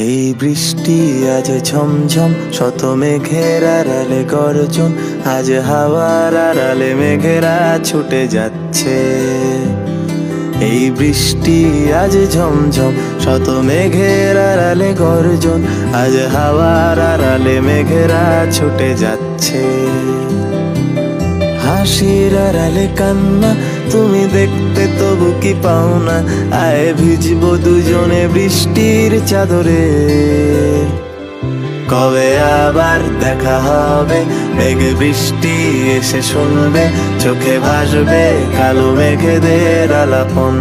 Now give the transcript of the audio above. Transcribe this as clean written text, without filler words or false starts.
এই বৃষ্টি আজ ঝমঝম, শত মেঘের আড়ালে গর্জন, আজ হাওয়ার আড়ালে মেঘেরা ছুটে যাচ্ছে। এই বৃষ্টি আজ ঝমঝম, শত মেঘের আড়ালে গর্জন, আজ হাওয়ার আড়ালে মেঘেরা ছুটে যাচ্ছে। হাসির আড়ালে কান্না তুমি দেখতে তবু কি পাও না, আয় ভিজবো দুজনে বৃষ্টির চাদরে। কবে আবার দেখা হবে, মেঘ বৃষ্টি এসে শুনবে, চোখে ভাসবে কালো মেঘেদের আলাপন।